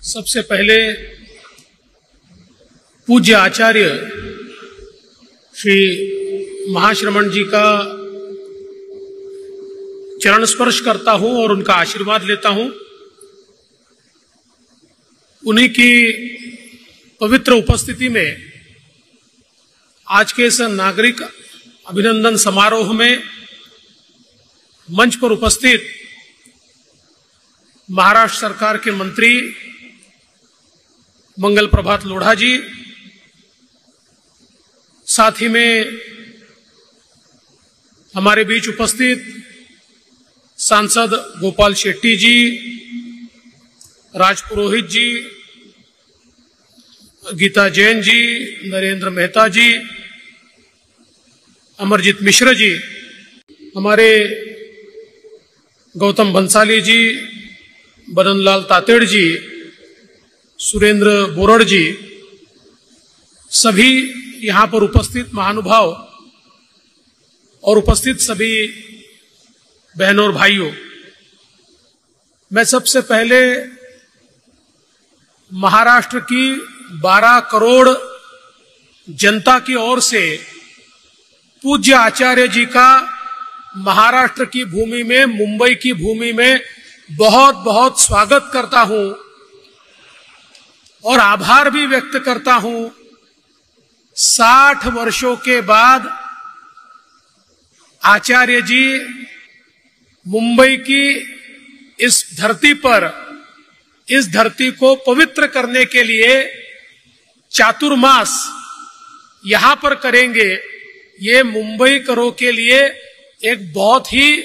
सबसे पहले पूज्य आचार्य श्री महाश्रमण जी का चरण स्पर्श करता हूं और उनका आशीर्वाद लेता हूं। उन्हीं की पवित्र उपस्थिति में आज के इस नागरिक अभिनंदन समारोह में मंच पर उपस्थित महाराष्ट्र सरकार के मंत्री मंगल प्रभात लोढ़ा जी, साथ ही में हमारे बीच उपस्थित सांसद गोपाल शेट्टी जी, राज पुरोहित जी, गीता जैन जी, नरेंद्र मेहता जी, अमरजीत मिश्र जी, हमारे गौतम बंसाली जी, बदनलाल तातेड़ जी, सुरेंद्र बोरड़ जी, सभी यहां पर उपस्थित महानुभाव और उपस्थित सभी बहनों और भाइयों, मैं सबसे पहले महाराष्ट्र की 12 करोड़ जनता की ओर से पूज्य आचार्य जी का महाराष्ट्र की भूमि में, मुंबई की भूमि में बहुत बहुत स्वागत करता हूं और आभार भी व्यक्त करता हूं। 60 वर्षों के बाद आचार्य जी मुंबई की इस धरती पर, इस धरती को पवित्र करने के लिए चातुर्मास यहां पर करेंगे। ये मुंबई करो के लिए एक बहुत ही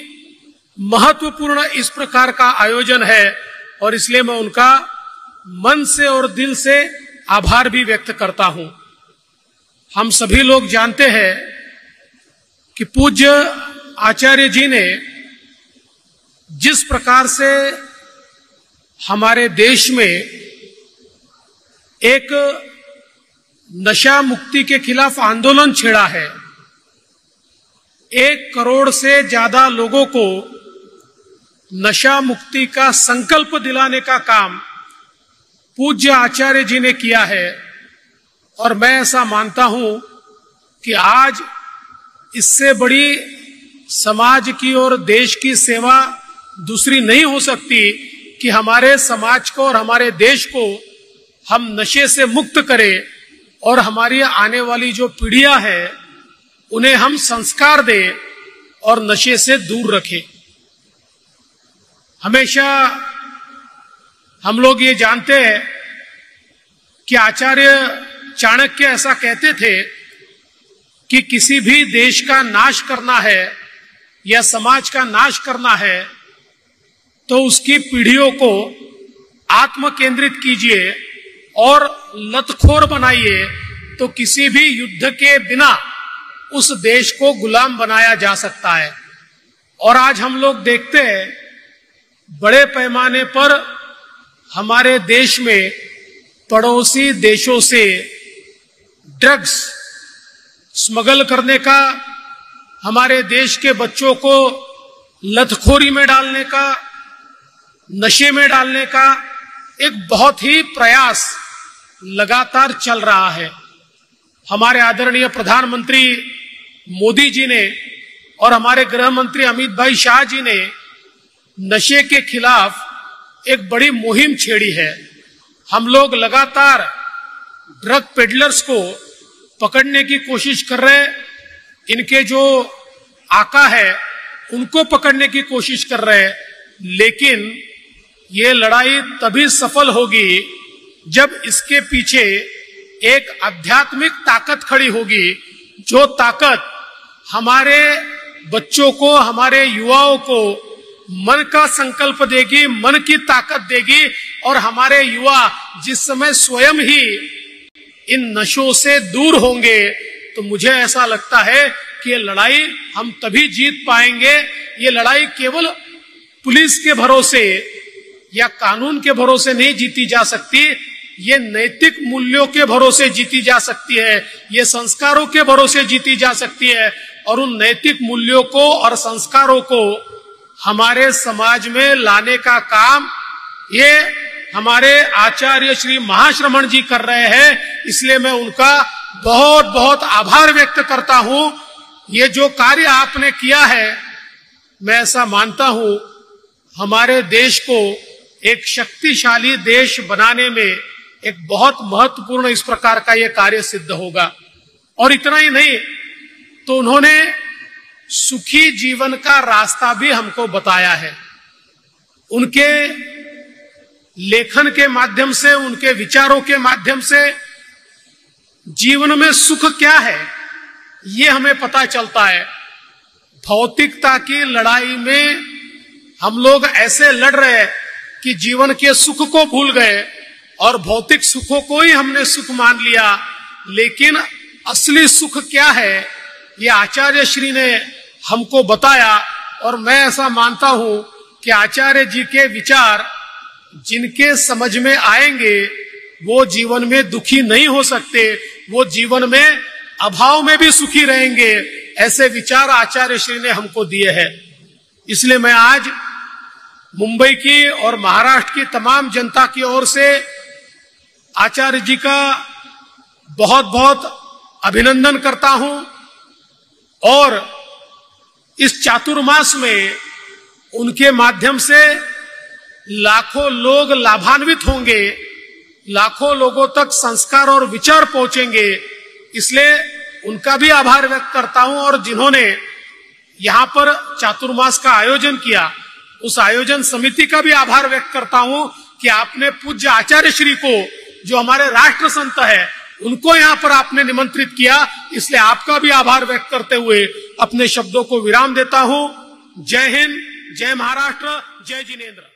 महत्वपूर्ण इस प्रकार का आयोजन है और इसलिए मैं उनका मन से और दिल से आभार भी व्यक्त करता हूं। हम सभी लोग जानते हैं कि पूज्य आचार्य जी ने जिस प्रकार से हमारे देश में एक नशा मुक्ति के खिलाफ आंदोलन छेड़ा है, 1 करोड़ से ज्यादा लोगों को नशा मुक्ति का संकल्प दिलाने का काम पूज्य आचार्य जी ने किया है और मैं ऐसा मानता हूं कि आज इससे बड़ी समाज की और देश की सेवा दूसरी नहीं हो सकती कि हमारे समाज को और हमारे देश को हम नशे से मुक्त करें और हमारी आने वाली जो पीढ़ियां हैं उन्हें हम संस्कार दें और नशे से दूर रखें। हमेशा हम लोग ये जानते हैं कि आचार्य चाणक्य ऐसा कहते थे कि किसी भी देश का नाश करना है या समाज का नाश करना है तो उसकी पीढ़ियों को आत्म केंद्रित कीजिए और लतखोर बनाइए, तो किसी भी युद्ध के बिना उस देश को गुलाम बनाया जा सकता है। और आज हम लोग देखते हैं बड़े पैमाने पर हमारे देश में पड़ोसी देशों से ड्रग्स स्मगल करने का, हमारे देश के बच्चों को लतखोरी में डालने का, नशे में डालने का एक बहुत ही प्रयास लगातार चल रहा है। हमारे आदरणीय प्रधानमंत्री मोदी जी ने और हमारे गृह मंत्री अमित भाई शाह जी ने नशे के खिलाफ एक बड़ी मुहिम छेड़ी है। हम लोग लगातार ड्रग पेडलर्स को पकड़ने की कोशिश कर रहे हैं, इनके जो आका है उनको पकड़ने की कोशिश कर रहे हैं, लेकिन ये लड़ाई तभी सफल होगी जब इसके पीछे एक आध्यात्मिक ताकत खड़ी होगी, जो ताकत हमारे बच्चों को, हमारे युवाओं को मन का संकल्प देगी, मन की ताकत देगी और हमारे युवा जिस समय स्वयं ही इन नशों से दूर होंगे तो मुझे ऐसा लगता है कि ये लड़ाई हम तभी जीत पाएंगे। ये लड़ाई केवल पुलिस के भरोसे या कानून के भरोसे नहीं जीती जा सकती, ये नैतिक मूल्यों के भरोसे जीती जा सकती है, ये संस्कारों के भरोसे जीती जा सकती है और उन नैतिक मूल्यों को और संस्कारों को हमारे समाज में लाने का काम ये हमारे आचार्य श्री महाश्रमण जी कर रहे हैं, इसलिए मैं उनका बहुत बहुत आभार व्यक्त करता हूं। ये जो कार्य आपने किया है, मैं ऐसा मानता हूं हमारे देश को एक शक्तिशाली देश बनाने में एक बहुत महत्वपूर्ण इस प्रकार का यह कार्य सिद्ध होगा। और इतना ही नहीं, तो उन्होंने सुखी जीवन का रास्ता भी हमको बताया है। उनके लेखन के माध्यम से, उनके विचारों के माध्यम से जीवन में सुख क्या है ये हमें पता चलता है। भौतिकता की लड़ाई में हम लोग ऐसे लड़ रहे हैं कि जीवन के सुख को भूल गए और भौतिक सुखों को ही हमने सुख मान लिया। लेकिन असली सुख क्या है ये आचार्य श्री ने हमको बताया। और मैं ऐसा मानता हूं कि आचार्य जी के विचार जिनके समझ में आएंगे वो जीवन में दुखी नहीं हो सकते, वो जीवन में अभाव में भी सुखी रहेंगे। ऐसे विचार आचार्य श्री ने हमको दिए हैं। इसलिए मैं आज मुंबई की और महाराष्ट्र की तमाम जनता की ओर से आचार्य जी का बहुत बहुत अभिनंदन करता हूं। और इस चातुर्मास में उनके माध्यम से लाखों लोग लाभान्वित होंगे, लाखों लोगों तक संस्कार और विचार पहुंचेंगे। इसलिए उनका भी आभार व्यक्त करता हूं। और जिन्होंने यहां पर चातुर्मास का आयोजन किया, उस आयोजन समिति का भी आभार व्यक्त करता हूं कि आपने पूज्य आचार्य श्री को, जो हमारे राष्ट्र संत है, उनको यहां पर आपने निमंत्रित किया। इसलिए आपका भी आभार व्यक्त करते हुए अपने शब्दों को विराम देता हूं। जय हिंद, जय महाराष्ट्र, जय जिनेंद्र।